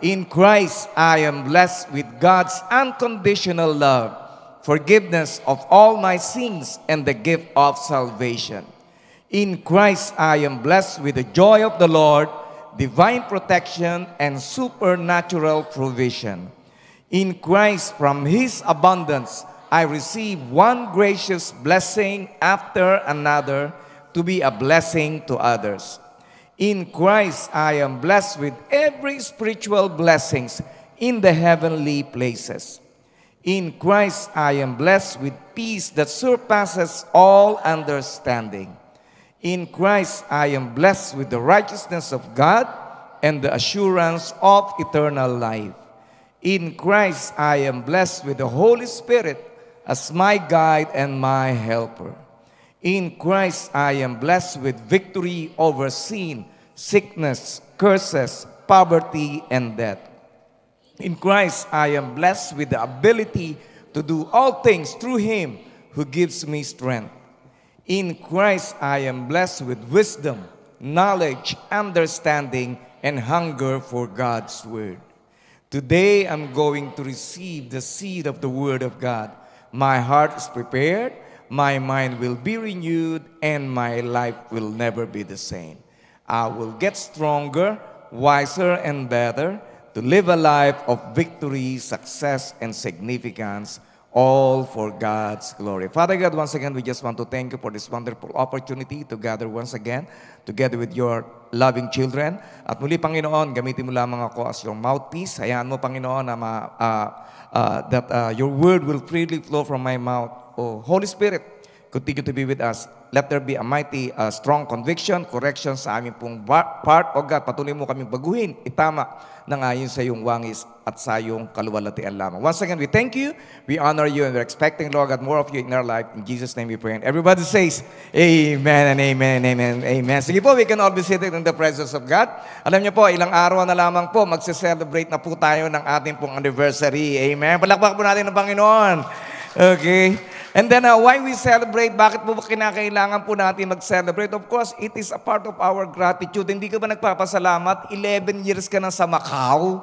In Christ, I am blessed with God's unconditional love, forgiveness of all my sins, and the gift of salvation. In Christ, I am blessed with the joy of the Lord, divine protection, and supernatural provision. In Christ, from His abundance, I receive one gracious blessing after another to be a blessing to others. In Christ, I am blessed with every spiritual blessings in the heavenly places. In Christ, I am blessed with peace that surpasses all understanding. In Christ, I am blessed with the righteousness of God and the assurance of eternal life. In Christ, I am blessed with the Holy Spirit as my guide and my helper. In Christ, I am blessed with victory over sin, sickness, curses, poverty, and death. In Christ, I am blessed with the ability to do all things through Him who gives me strength. In Christ, I am blessed with wisdom, knowledge, understanding, and hunger for God's Word. Today, I'm going to receive the seed of the Word of God. My heart is prepared, my mind will be renewed, and my life will never be the same. I will get stronger, wiser, and better to live a life of victory, success, and significance, all for God's glory. Father God, once again, we just want to thank you for this wonderful opportunity to gather once again together with your loving children. At muli, Panginoon, gamitin mo lamang ako as your mouthpiece. Hayaan mo, Panginoon, na that your word will freely flow from my mouth. Oh, Holy Spirit, continue to be with us. Let there be a mighty, strong conviction, correction sa aming pong part. O God, patuloy mo kaming baguhin, itama ng ayon sa iyong wangis at sa iyong kaluwalhatian lamang. Once again, we thank you, we honor you, and we're expecting, Lord God, more of you in our life. In Jesus' name we pray. And everybody says, Amen and Amen and Amen and Amen. Sige po, we can all be seated in the presence of God. Alam niyo po, ilang araw na lamang po, magse-celebrate na po tayo ng ating pong anniversary. Amen. Palakpak po natin ng Panginoon. Okay. And then why we celebrate? Bakit po kinakailangan po natin mag-celebrate? Of course, it is a part of our gratitude. Hindi ka ba nagpapasalamat? 11 years ka na sa Macau.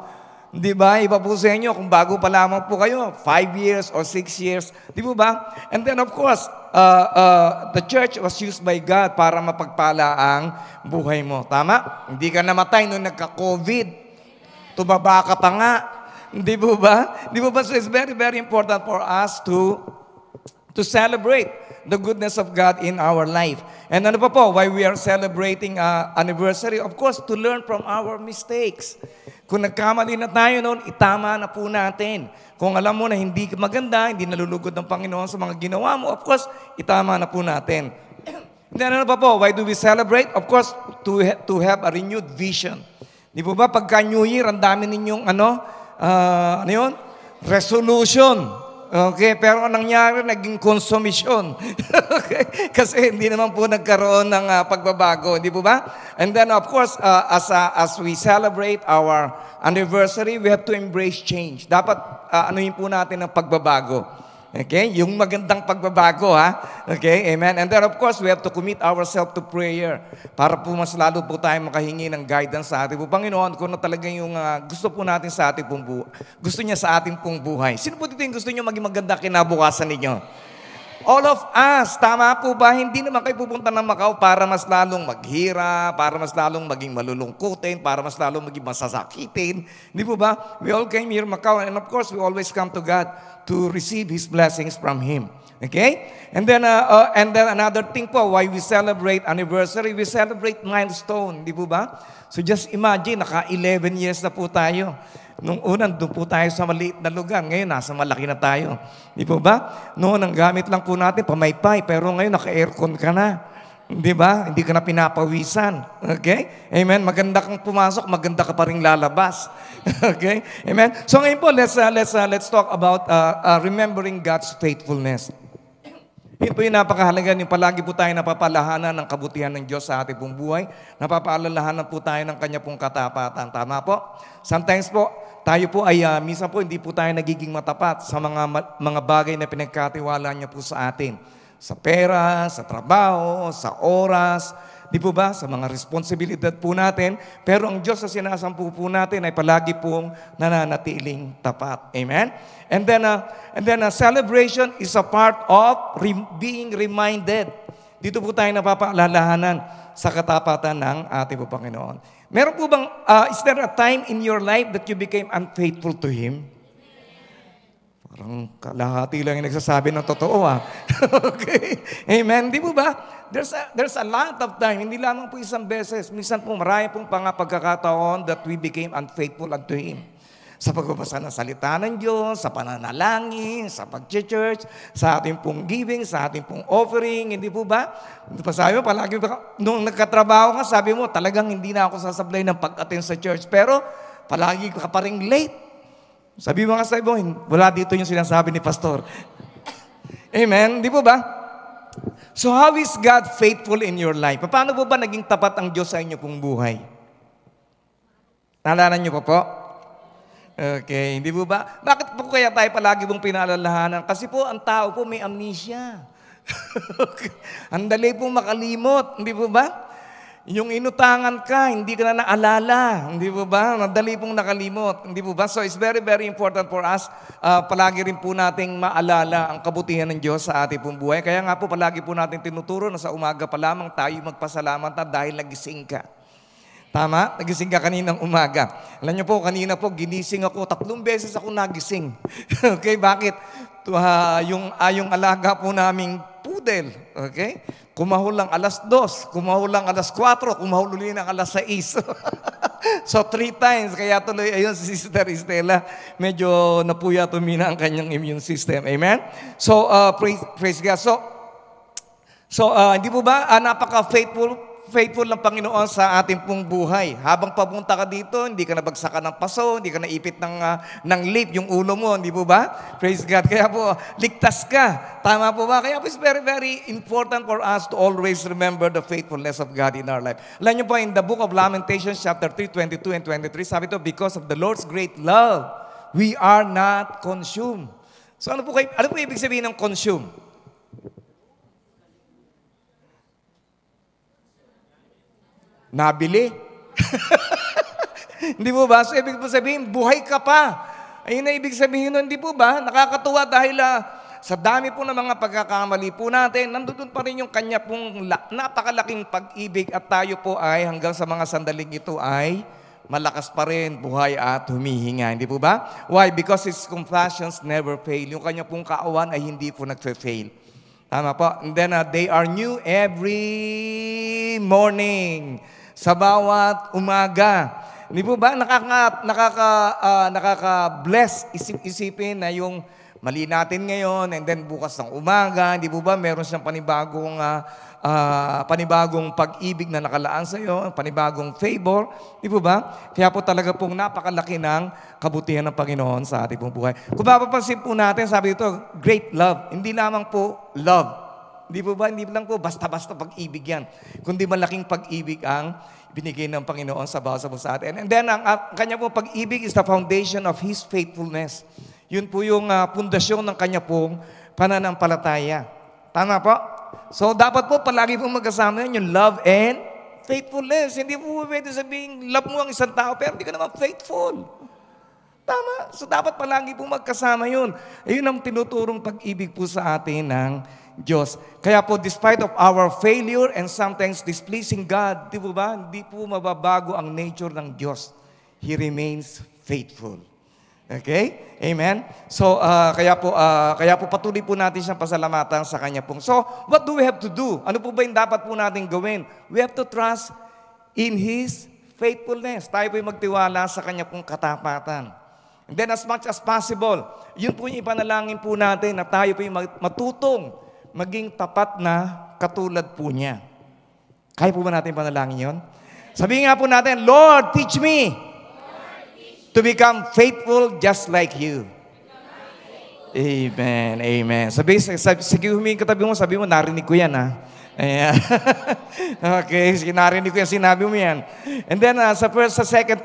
Di ba? Iba po sa inyo kung bago pa lamang po kayo. 5 years or 6 years. Di po ba? And then of course, the church was used by God para mapagpala ang buhay mo. Tama? Hindi ka namatay nung nagka-COVID. Tumaba ka pa nga. Di po ba? Di po ba? So it's very, very important for us to celebrate the goodness of God in our life. And ano pa po, why we are celebrating anniversary? Of course, to learn from our mistakes. Kung nagkamali na tayo noon, itama na po natin. Kung alam mo na hindi maganda, hindi nalulugod ng Panginoon sa mga ginawa mo, of course, itama na po natin. Then ano pa po, why do we celebrate? Of course, to have a renewed vision. Di po ba, pagka New Year, ang dami ninyong resolution. Okay, pero anong nangyari? Naging konsumisyon. Okay? Kasi hindi naman po nagkaroon ng pagbabago, hindi po ba? And then of course, as we celebrate our anniversary, we have to embrace change. Dapat anuhin po natin ang pagbabago. Okay? Yung magandang pagbabago, ha? Okay? Amen? And then of course, we have to commit ourselves to prayer para po mas lalo po tayo makahingi ng guidance sa ating po. Panginoon, kung na talaga yung gusto po natin sa ating pong buhay, gusto niya sa ating pong buhay. Sino po dito yung gusto niyo maging maganda kinabukasan ninyo? All of us, tama po ba? Hindi naman kayo pupunta ng Macau para mas lalong maghira, para mas lalong maging malulungkutin, para mas lalong maging masasakitin. Hindi po ba? We all came here Macau, and of course, we always come to God to receive His blessings from Him. Okay? And then another thing po, why we celebrate anniversary, we celebrate milestone. Hindi po ba? So just imagine, naka 11 years na po tayo. Nung unang doon po tayo sa maliit na lugar. Ngayon, nasa malaki na tayo. Di po ba? Noon, ang gamit lang po natin, pamaypay. Pero ngayon, naka-aircon ka na. Di ba? Hindi ka na pinapawisan. Okay? Amen? Maganda kang pumasok, maganda ka pa rin lalabas. Okay? Amen? So ngayon po, let's talk about remembering God's faithfulness. Yun po yung napakahalaga, yung palagi po tayo napapalahanan ng kabutihan ng Diyos sa ating pong buhay. Napapaalalahanan po tayo ng Kanya pong katapatan. Tama po? Sometimes po, tayo po ay, minsan po, hindi po tayo nagiging matapat sa mga bagay na pinagkatiwala niya po sa atin. Sa pera, sa trabaho, sa oras. di po ba, sa mga responsibilidad po natin. Pero ang Diyos sa sinasampu po natin ay palagi pong nananatiling tapat. Amen? And then celebration is a part of being reminded. Dito po tayo napapaalalahanan sa katapatan ng ating po Panginoon. Meron po bang, is there a time in your life that you became unfaithful to Him? Parang kalahati lang yung nagsasabi ng totoo, Okay? Amen? Di po ba? There's a lot of time, hindi lamang po isang beses. Minsan po marami pong pagkakataon that we became unfaithful unto Him. Sa pagbabasa ng salita ng Diyos, sa pananalangin, sa pag-church, sa ating pong giving, sa ating pong offering, hindi po ba? Sabi mo, palagi nung nagkatrabaho ka, sabi mo, talagang hindi na ako sasablay ng pag-attend sa church. Pero palagi ka pa rin late. Sabi mo nga sa ibo, wala dito yung sinasabi ni Pastor. Amen? Di po ba? So how is God faithful in your life? Paano po ba naging tapat ang Diyos sa inyo pong buhay? Naalala niyo po? Okay, hindi po ba? Bakit po kaya tayo palagi pong pinaalalahanan? Kasi po ang tao po may amnesia. Ang dali pong makalimot, hindi po ba? Yung inutangan ka, hindi ka na naalala. Hindi po ba? Nadali pong nakalimot. Hindi po ba? So it's very, very important for us. Palagi rin po nating maalala ang kabutihan ng Diyos sa ating pong buhay. Kaya nga po, palagi po natin tinuturo na sa umaga pa lamang tayo magpasalamat na dahil nagising ka. Tama? Nagising ka kaninang umaga. Alam niyo po, kanina po, ginising ako. 3 beses ako nagising. Okay, bakit? Yung alaga po naming poodle. Okay? Kumahul lang 2:00, kumahul lang 4:00, kumahul ulit ng 6:00. So 3 times, kaya tuloy, ayun si Sister Estela, medyo napuya tumina ang kanyang immune system. Amen? So, praise God. So, hindi po ba, napaka-faithful ng Panginoon sa ating pong buhay. Habang papunta ka dito, hindi ka nabagsakan ng paso, hindi ka naipit ng lip yung ulo mo, hindi po ba? Praise God. Kaya po, ligtas ka. Tama po ba? Kaya po, it's very, very important for us to always remember the faithfulness of God in our life. Alam niyo po, in the book of Lamentations, chapter 3, 22 and 23, sabi ito, because of the Lord's great love, we are not consumed. So ano po ibig sabihin ng consume? Nabili. Hindi po ba? So, ibig po sabihin, buhay ka pa. Ayun na ibig sabihin nun, hindi po ba? Nakakatuwa dahil sa dami po ng mga pagkakamali po natin, nandun pa rin yung kanya pong napakalaking pag-ibig at tayo po ay hanggang sa mga sandaling ito ay malakas pa rin, buhay at humihinga. Hindi po ba? Why? Because His compassions never fail. Yung kanya pong kaawan ay hindi po nagfe-fail. Tama po. And then, they are new every morning. Sa bawat umaga. Hindi po ba? Nakaka-bless isipin na yung mali natin ngayon and then bukas ng umaga, hindi po ba? Meron siyang panibagong pag-ibig na nakalaan sa iyo, panibagong favor. Hindi po ba? Kaya po talaga pong napakalaki ng kabutihan ng Panginoon sa ating pong buhay. Kung mapapansin po natin, sabi ito, great love. Hindi lamang po love. Hindi po ba? Hindi lang po basta-basta pag-ibig yan. Kundi malaking pag-ibig ang binigay ng Panginoon sa bawat sa atin. And then, ang kanya po pag-ibig is the foundation of His faithfulness. Yun po yung pundasyon ng kanya pong pananampalataya. Tama po? So, dapat po palagi pong magkasama yun, yung love and faithfulness. Hindi po pwede sabihin, love mo ang isang tao, pero hindi ka naman faithful. Tama? So, dapat palagi pong magkasama yun. Ayun ang tinuturong pag-ibig po sa atin ng Diyos. Kaya po, despite of our failure and sometimes displeasing God, di po ba? Hindi po mababago ang nature ng Diyos. He remains faithful. Okay? Amen? So, kaya po patuloy po natin siyang pasalamatan sa Kanya pong. So, what do we have to do? Ano po ba yung dapat po natin gawin? We have to trust in His faithfulness. Tayo po yung magtiwala sa Kanya pong katapatan. And then as much as possible, yun po yung ipanalangin po natin na tayo po yung matutong maging tapat na katulad po niya. Kaya po ba natin panalangin yun? Sabihin nga po natin, Lord, teach me to become faithful just like you. Amen, amen. Sige, humingi katabi mo, sabi mo, narinig ko yan, ha? Ayan. Okay, narinig ko yan, sinabi mo yan. And then, sa 2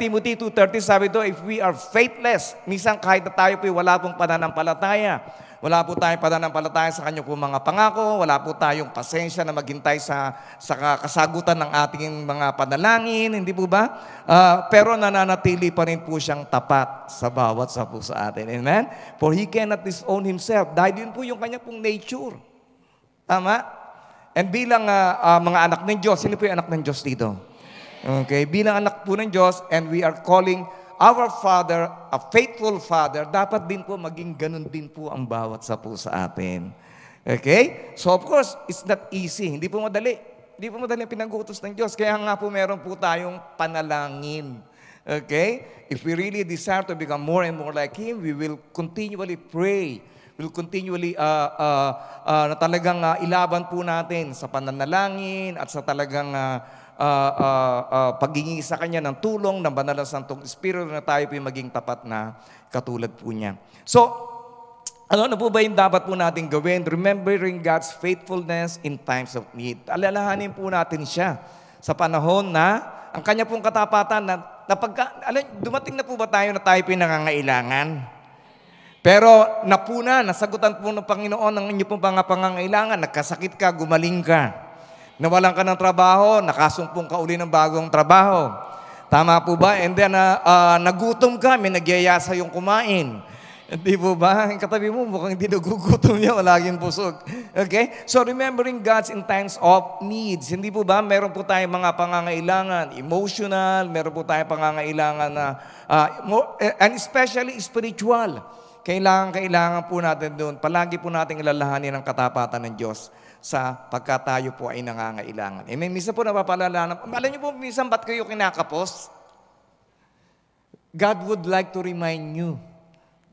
Timothy 2:30, sabi ito, if we are faithless, minsan kahit na tayo po wala pong pananampalataya, Wala po tayong pananampalataya sa kanyang po mga pangako. Wala po tayong pasensya na maghintay sa kasagutan ng ating mga panalangin. Hindi po ba? Pero nananatili pa rin po siyang tapat sa bawat sa po sa atin. Amen? For He cannot disown Himself. Dahil yun po yung kanya pong nature. Tama? And bilang mga anak ng Diyos, sino po yung anak ng Diyos dito? Okay, bilang anak po ng Diyos, and we are calling our Father, a faithful Father, dapat din po maging ganun din po ang bawat sa po sa atin. Okay? So of course, it's not easy. Hindi po madali. Hindi po madali ang pinag-uutos ng Diyos. Kaya nga po meron po tayong panalangin. Okay? If we really desire to become more and more like Him, we will continually pray. We'll continually na talagang ilaban po natin sa pananalangin at sa talagang paghingi sa Kanya ng tulong ng Banal na Santong Espiritu na tayo po maging tapat na katulad po niya. So, ano na po ba yung dapat po natin gawin? Remembering God's faithfulness in times of need. Alalahanin po natin siya sa panahon na ang Kanya pong katapatan na dumating na po ba tayo na tayo po yung nangangailangan? Pero nasagutan po ng Panginoon ang inyo pong pangangailangan. Nagkasakit ka, gumaling ka. Nawalan ka ng trabaho, nakasumpong ka uli ng bagong trabaho. Tama po ba? And then, nagutom ka, may nagyayasa yung kumain. Hindi po ba? Ang katabi mo, mukhang hindi nagugutom niya, laging busog. Okay? So, remembering God's in times of needs. Hindi po ba? Meron po tayong mga pangangailangan, emotional, meron po tayong pangangailangan na, and especially spiritual. Kailangan po natin doon. Palagi po natin ilalahanin ang katapatan ng Diyos sa pagka tayo po ay nangangailangan. Amen. Minsan po napapalala. Alam niyo po, minsan ba't kayo kinakapos? God would like to remind you.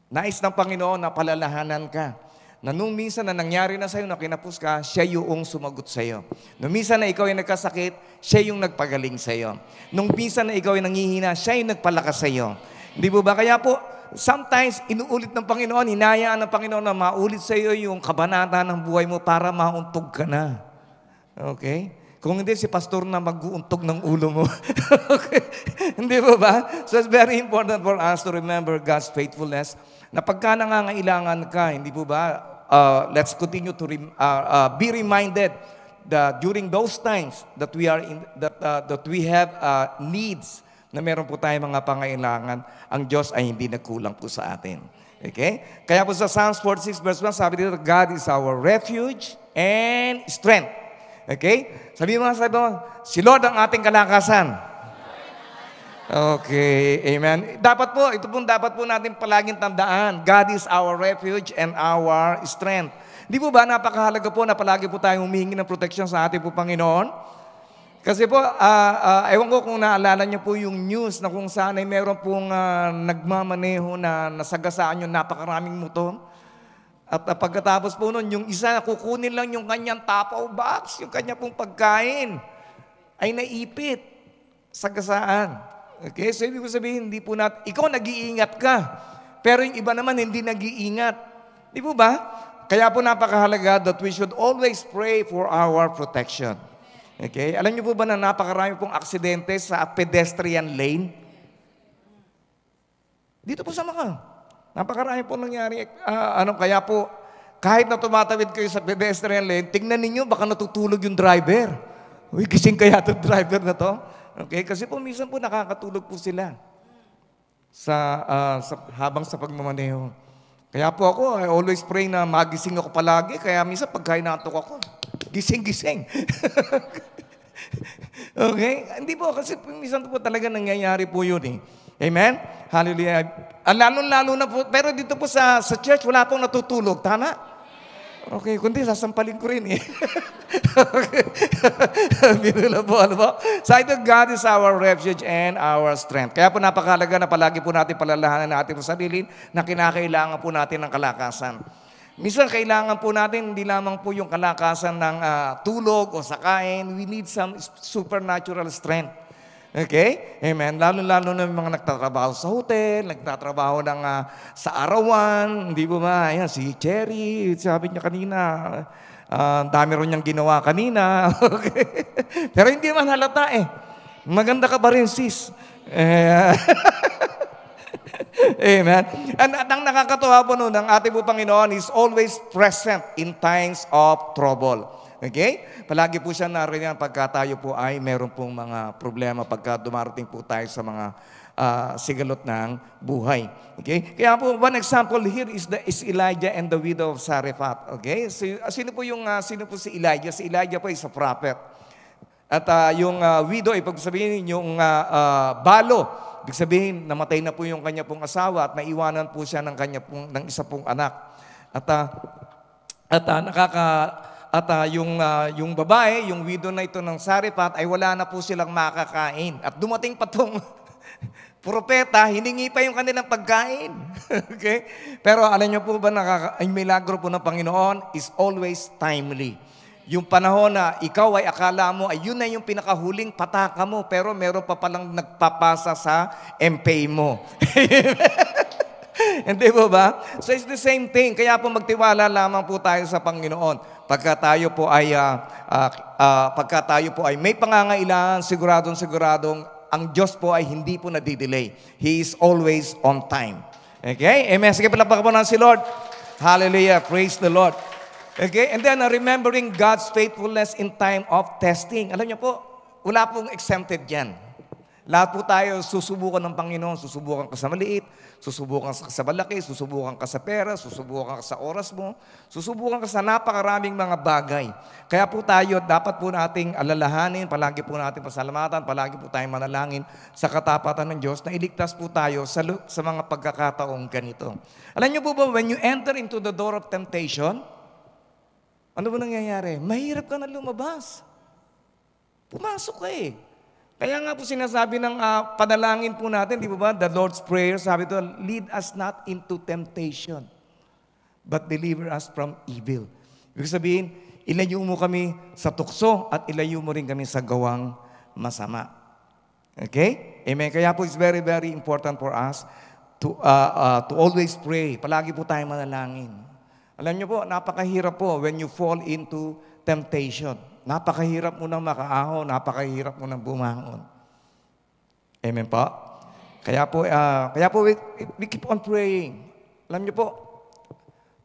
Nais ng Panginoon na palalahanan ka. Na nung minsan na nangyari na sa'yo, na kinapos ka, siya yung sumagot sa'yo. Nung minsan na ikaw ay nagkasakit, siya yung nagpagaling sa'yo. Nung minsan na ikaw ay nanghihina, siya yung nagpalakas sa'yo. Hindi po ba? Kaya po, sometimes, inuulit ng Panginoon, hinayaan ng Panginoon na maulit sa iyo yung kabanata ng buhay mo para mauntog ka na. Okay? Kung hindi, si pastor na mag-uuntog ng ulo mo. Okay? Hindi po ba? So it's very important for us to remember God's faithfulness na pagka nangangailangan ka, hindi po ba? Let's continue to be reminded that during those times that we are that we have needs, na meron po tayong mga pangailangan, ang Diyos ay hindi nagkulang po sa atin. Okay? Kaya po sa Psalms 46 verse 1, sabi dito, God is our refuge and strength. Okay? Sabi mo, si Lord ang ating kalakasan. Okay, amen. Ito dapat po natin palaging tandaan. God is our refuge and our strength. Di po ba napakahalaga po na palagi po tayong humihingi ng protection sa ating po Panginoon? Kasi po, ewan ko kung naalala niyo po yung news na kung saan ay meron pong nagmamaneho na nasagasaan yung napakaraming motor. At pagkatapos po nun, yung isa, kukunin lang yung kanyang tapaw box, yung kanya pong pagkain, ay naipit. Sagasaan. Okay? So, ibig sabihin, hindi po ikaw nag-iingat ka, pero yung iba naman hindi nag-iingat. Di po ba? Kaya po napakahalaga that we should always pray for our protection. Okay? Alam niyo po ba na napakarami pong aksidente sa pedestrian lane? Dito po sa Macau. Napakarami po nangyari. Kaya po, kahit na tumatawid kayo sa pedestrian lane, tingnan ninyo, baka natutulog yung driver. Uy, gising kaya itong driver na to? Okay? Kasi po, minsan po nakakatulog po sila habang sa pagmamaneho. Kaya po ako, I always pray na magising ako palagi. Kaya minsan pagka inaantok ako, gising-gising. Okay? Hindi po, kasi minsan po talaga nangyayari po yun eh. Amen? Hallelujah. Lalo na po, pero dito po sa church, wala pong natutulog. Tama? Okay, kundi sasampalin ko rin eh. Okay. Binula po, ano po? So ito, God is our refuge and our strength. Kaya po napakahalaga na palagi po natin palalahanan natin sa sarili na kinakailangan po natin ng kalakasan. Minsan kailangan po natin hindi lamang po yung kalakasan ng tulog o sakain. We need some supernatural strength. Okay? Amen. Lalo-lalo na yung mga nagtatrabaho sa hotel, nagtatrabaho sa arawan. Hindi ba ba? Ayan, si Cherry, sabi niya kanina, dami rin niyang ginawa kanina. Okay? Pero hindi man halata eh. Maganda ka ba rin, sis? Amen. At ang nakakatuwa po nun, ang ating po Panginoon is always present in times of trouble. Okay? Palagi po siya nariyan pagka tayo po ay meron pong mga problema, pagka dumarating po tayo sa mga sigalot ng buhay. Okay? Kaya po, one example here is Elijah and the widow of Zarephath. Okay? So, sino po si Elijah? Si Elijah po is a prophet. At yung widow, ibig sabihin yung balo, ibig sabihin, namatay na po yung kanya pong asawa at naiwanan po siya ng isa pong anak. Yung babae, yung widow na ito ng Zarephath, ay wala na po silang makakain. At dumating pa tong propeta, hiningi pa yung kanilang pagkain. Okay? Pero alam niyo po ba, ang milagro po ng Panginoon is always timely. Yung panahon na ikaw ay akala mo, ay yun na yung pinakahuling pataka mo, pero meron pa palang nagpapasa sa MP mo. Hindi po ba? So it's the same thing. Kaya po magtiwala lamang po tayo sa Panginoon. Pagka tayo po ay may pangangailangan, siguradong ang Diyos po ay hindi po nadidelay. He is always on time. Okay? Amen. Sige, palakpakan po ng si Lord. Hallelujah. Praise the Lord. Okay? And then remembering God's faithfulness in time of testing. Alam niyo po, wala pong exempted yan. Lahat po tayo susubukan ng Panginoon. Susubukan ka sa maliit, susubukan ka sa malaki, susubukan ka sa pera, susubukan ka sa oras mo, susubukan ka sa napakaraming mga bagay. Kaya po tayo, dapat po nating alalahanin, palagi po nating pasalamatan, palagi po tayong manalangin sa katapatan ng Diyos na iligtas po tayo sa mga pagkakataong ganito. Alam niyo po ba, when you enter into the door of temptation, ano ba nangyayari? Mahirap ka na lumabas. Pumasok ka eh. Kaya nga po sinasabi ng panalangin po natin, di ba? The Lord's Prayer, sabi ito, lead us not into temptation, but deliver us from evil. Ibig sabihin, ilayo mo kami sa tukso at ilayo mo rin kami sa gawang masama. Okay? Amen. Kaya po it's very, very important for us to always pray. Palagi po tayong manalangin. Alam niyo po, napakahirap po when you fall into temptation. Napakahirap mo nang makaahon, napakahirap mo nang bumangon. Amen po? Kaya po we keep on praying. Alam niyo po,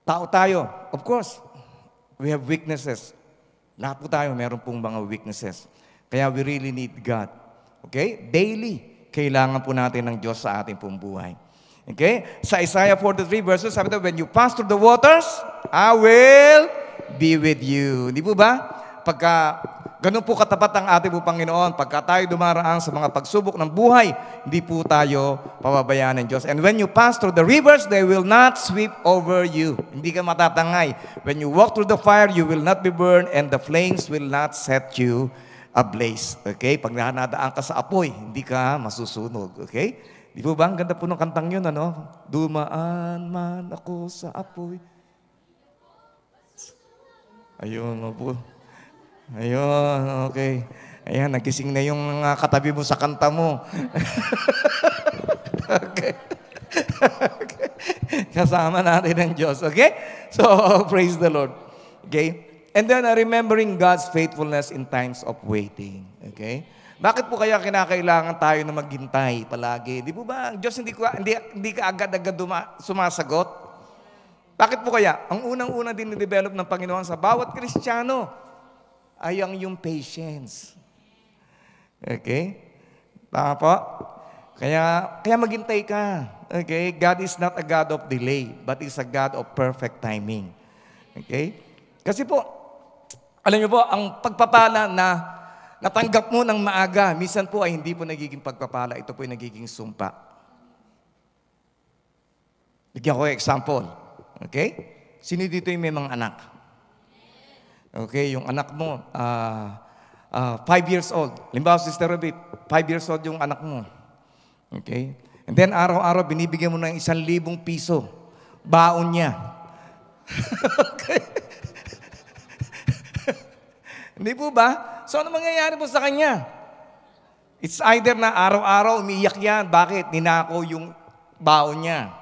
tao tayo. Of course, we have weaknesses. Lahat po tayo meron pong mga weaknesses. Kaya we really need God. Okay? Daily, kailangan po natin ng Diyos sa ating pong buhay. Okay? Sa Isaiah 43 verses, sabi ito, when you pass through the waters, I will be with you. Di po ba? Pagka ganun po katapat ang ating po Panginoon, pagka tayo dumaraan sa mga pagsubok ng buhay, hindi po tayo pababayaan ng Diyos. And when you pass through the rivers, they will not sweep over you. Hindi ka matatangay. When you walk through the fire, you will not be burned, and the flames will not set you ablaze. Okay? Pag nadaan ka sa apoy, hindi ka masusunog. Okay? Di po ba? Ang ganda po ng kantang yun, ano? Dumaan man ako sa apoy. Ayun, po. Ayun, okay. Ayan, nagising na yung mga katabi mo sa kanta mo. Okay. Okay. Kasama natin ang Diyos, okay? So, praise the Lord. Okay? And then, remembering God's faithfulness in times of waiting. Okay? Bakit po kaya kinakailangan tayo na maghintay palagi? Di po ba, ang Diyos hindi ka agad-agad sumasagot? Bakit po kaya? Ang unang-una din na-develop ng Panginoon sa bawat Kristiyano ay ang yung patience. Okay? Tama po? Kaya maghintay ka. Okay? God is not a God of delay, but is a God of perfect timing. Okay? Kasi po, alam niyo po, ang pagpapala na natanggap mo ng maaga, minsan po ay hindi po nagiging pagpapala, ito po ay nagiging sumpa. Bigyan ko example. Okay? Sino dito yung may mga anak? Okay, yung anak mo, 5 years old. Limbawa, Sister Ruby, 5 years old yung anak mo. Okay? And then, araw-araw, binibigyan mo ng 1,000 piso. Baon niya. Okay? Hindi po ba? So, ano mangyayari po sa kanya? It's either na araw-araw umiiyak yan. Bakit? Ninakaw yung baon niya.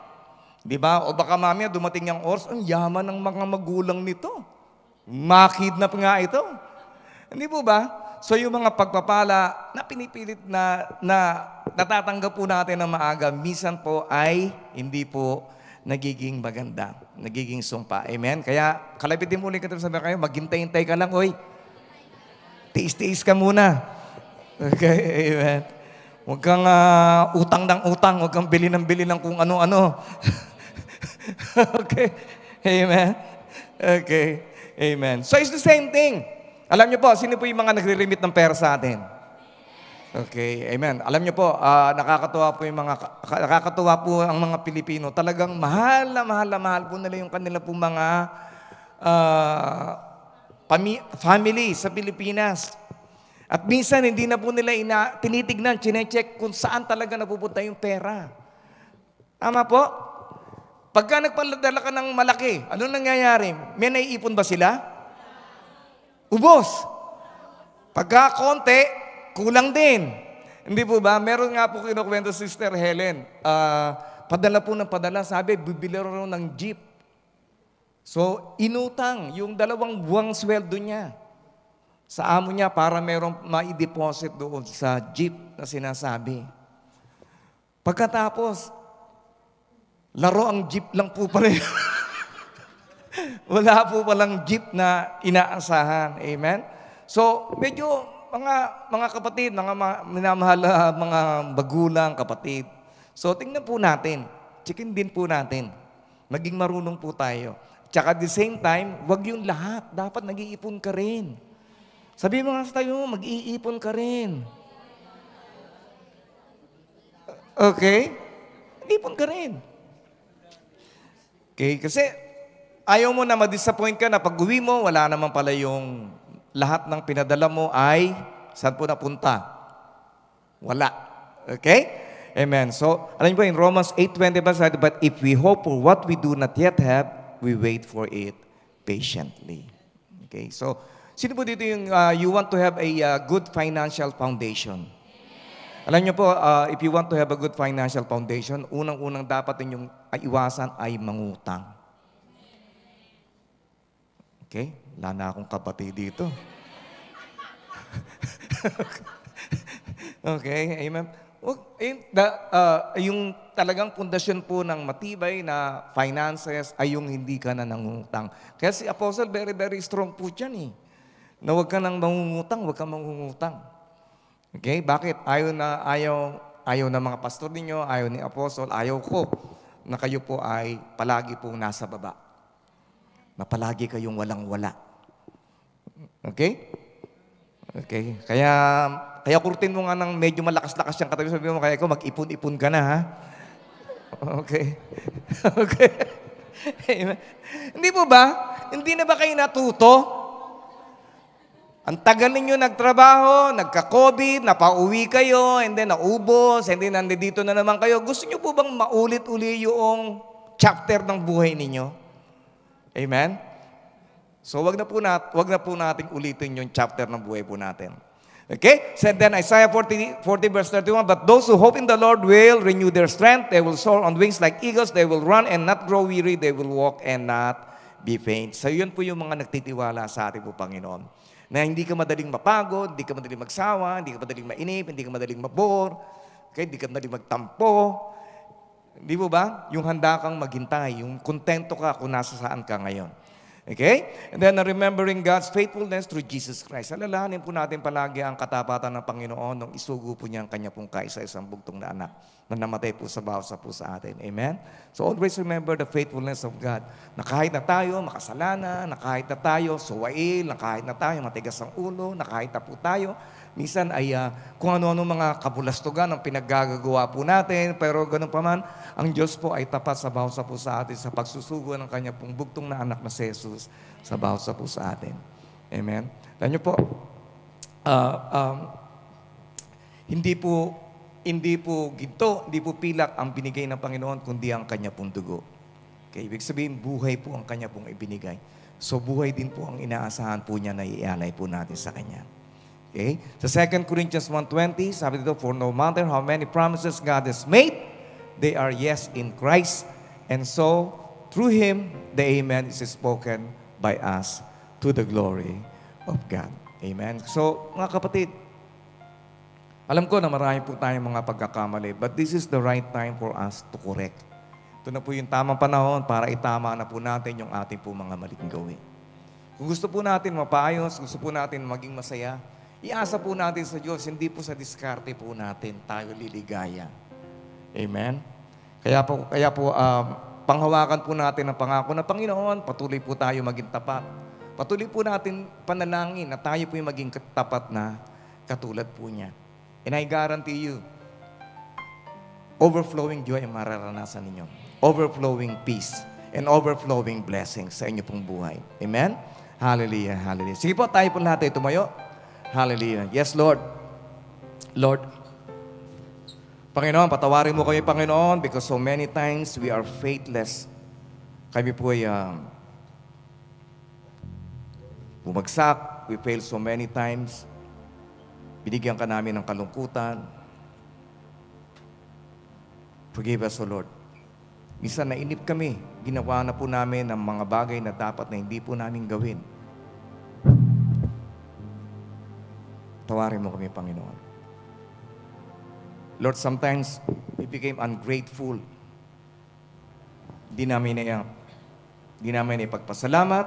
Di ba? O baka mamaya dumating yung oras, ang yaman ng mga magulang nito. Makidnap nga ito. Hindi po ba? So yung mga pagpapala na pinipilit na natatanggap po natin ng maaga, minsan po ay hindi po nagiging maganda, nagiging sumpa. Amen? Kaya kalabitin mo ulit ka sabi kayo, maghintay-hintay ka lang, oy. Tiis-tiis ka muna. Okay? Amen. Huwag kang utang ng utang, huwag kang bili ng kung ano-ano. Okay? Amen? Okay. Amen. So it's the same thing. Alam niyo po, sino po yung mga nagre-remit ng pera sa atin? Okay, amen. Alam niyo po, nakakatuwa po ang mga Pilipino. Talagang mahal po nila yung kanila po mga family sa Pilipinas. At minsan, hindi na po nila tinitignan, chinecheck kung saan talaga napupunta yung pera. Tama po? Pagka nagpaladala ka ng malaki, ano nangyayari? May naiipon ba sila? Ubos. Pagka konti, kulang din. Hindi po ba? Meron nga po kinukwento Sister Helen. Padala po ng padala, sabi, bibili rin ng jeep. So, inutang yung 2 buwang sweldo niya sa amo niya para merong ma-deposit doon sa jeep na sinasabi. Pagkatapos, laro ang jeep lang po pala. Wala po palang jeep na inaasahan. Amen? So, medyo mga kapatid, mga minamahal mga bagulang, kapatid. So, tingnan po natin. Checkin din po natin. Maging marunong po tayo. Tsaka at the same time, wag yung lahat. Dapat nag-iipon ka rin. Sabi mo nga sa tayo, mag-iipon ka rin. Okay? Mag-iipon ka rin. Okay, kasi ayaw mo na ma-disappoint ka na pag uwi mo, wala naman pala yung lahat ng pinadala mo ay saan po napunta? Wala. Okay? Amen. So, alam niyo po in Romans 8:20, but if we hope for what we do not yet have, we wait for it patiently. Okay? So, sino po dito yung you want to have a good financial foundation? Alam niyo po, if you want to have a good financial foundation, unang-unang dapat ninyong iwasan ay mangutang. Okay? Wala na akong kapatid dito. Okay? Amen? Yung talagang pundasyon po ng matibay na finances ay yung hindi ka na nangungutang. Kaya si Apostle very, very strong po dyan eh. Na huwag ka nang mangungutang, huwag ka mangungutang. Okay? Bakit? Ayaw na mga pastor ninyo, ayaw ni Apostle, ayaw ko na kayo po ay palagi pong nasa baba. Na palagi kayong walang-wala. Okay? Okay. Kaya kurtin mo nga ng medyo malakas-lakas yung katabi. Sabi mo, kaya ko, mag-ipon-ipon ka na, ha? Okay. Okay. Hindi po ba? Hindi na ba kayo natuto? Ang tagal ninyo nagtrabaho, nagka-COVID, napauwi kayo, and then naubos, and then nandito na naman kayo. Gusto nyo po bang maulit-uli yung chapter ng buhay ninyo? Amen? So wag na po nating ulitin yung chapter ng buhay po natin. Okay? So then Isaiah 40 verse 31, but those who hope in the Lord will renew their strength. They will soar on wings like eagles. They will run and not grow weary. They will walk and not be faint. So yun po yung mga nagtitiwala sa ating po Panginoon. Na hindi ka madaling mapagod, hindi ka madaling magsawa, hindi ka madaling mainip, hindi ka madaling mabore, okay? Hindi ka madaling magtampo. Hindi mo ba? Yung handa kang maghintay, yung kontento ka kung nasa saan ka ngayon. Okay? And then remembering God's faithfulness through Jesus Christ. Alalahanin po natin palagi ang katapatan ng Panginoon nung isugo po niya ang kanya pong kaisa-isang bugtong na anak na namatay po sa bawat po sa atin. Amen? So always remember the faithfulness of God. Na kahit na tayo makasalanan, na kahit na tayo suwail, na kahit na tayo matigas ang ulo, na kahit na po tayo, minsan ay kung ano-ano mga kabulastugan ang pinaggagawa po natin, pero ganun pa man, ang Diyos po ay tapat sa bawat po sa atin sa pagsusugo ng kanya pong bugtong na anak na si Jesus sa bawat po sa atin. Amen? Alam niyo po, hindi po ginto, hindi po pilak ang binigay ng Panginoon, kundi ang kanya pong dugo. Okay, ibig sabihin, buhay po ang kanya pong ibinigay. So buhay din po ang inaasahan po niya na ialay po natin sa kanya. Okay? Sa 2 Corinthians 1:20, sabi dito, for no matter how many promises God has made, they are yes in Christ. And so, through Him, the Amen is spoken by us to the glory of God. Amen. So, mga kapatid, alam ko na marami po tayong mga pagkakamali, but this is the right time for us to correct. Ito na po yung tamang panahon para itama na po natin yung ating po mga maling gawin. Kung gusto po natin mapaayos, gusto po natin maging masaya, iasa po natin sa Diyos, hindi po sa diskarte po natin tayo liligaya. Amen? Kaya po panghawakan po natin ang pangako na Panginoon, patuloy po tayo maging tapat. Patuloy po natin panalangin na tayo po yung maging tapat na katulad po niya. And I guarantee you, overflowing joy ang mararanasan ninyo. Overflowing peace and overflowing blessings sa inyo pong buhay. Amen? Hallelujah, hallelujah. Sige po, tayo po lahat ay tumayo. Hallelujah. Yes, Lord. Lord, Panginoon, patawarin mo kami, Panginoon, because so many times we are faithless. Kami po ay bumagsak. We fail so many times. Binigyan ka namin ng kalungkutan. Forgive us, O Lord. Minsan nainip kami. Ginawa na po namin ang mga bagay na dapat na hindi po namin gawin. Tawarin mo kami, Panginoon. Lord, sometimes we became ungrateful. Di namin ipagpasalamat.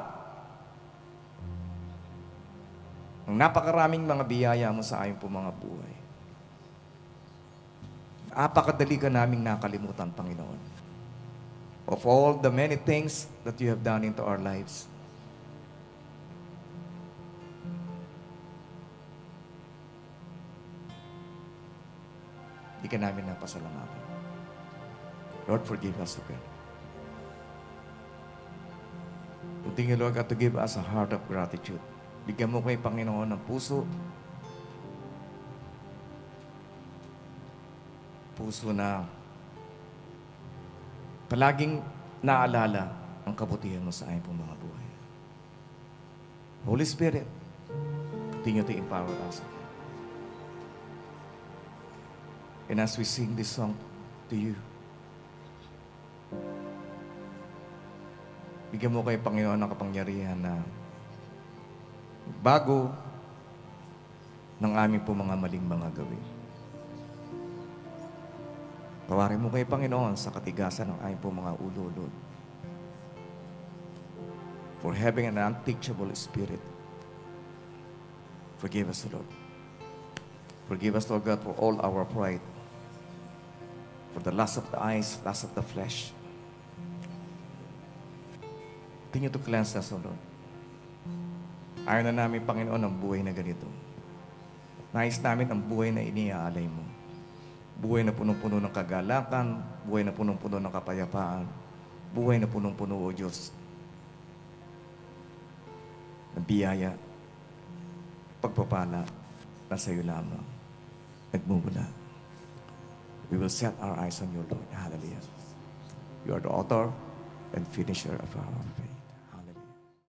Ang napakaraming mga biyaya mo sa aming po mga buhay. Napakadali ka naming nakalimutan, Panginoon. Of all the many things that you have done into our lives. Di ka namin napasalamatan. Lord, forgive us again. Continue, Lord God, to give us a heart of gratitude. Bigyan mo kay Panginoon ng puso. Puso na palaging naalala ang kabutihan mo sa aming mga buhay. Holy Spirit, continue to empower us. And as we sing this song to you, bigyan mo kay Panginoon ng kapangyarihan na bago ng aming po mga maling mga gawin. Tawarin mo kay Panginoon sa katigasan ng aming po mga ulo, Lord. For having an unteachable spirit. Forgive us, Lord. Forgive us, Lord God, for all our pride. For the lust of the eyes, lust of the flesh. Continue to cleanse us, O Lord. Ayaw na namin, Panginoon, ang buhay na ganito. Nais namin ang buhay na iniaalay mo. Buhay na punong-puno ng kagalakan, buhay na punong-puno ng kapayapaan, buhay na punong-puno, O Diyos, ng biyaya, pagpapala na sa iyo lamang nagmumula. We will set our eyes on you, Lord. Hallelujah. You are the author and finisher of our faith.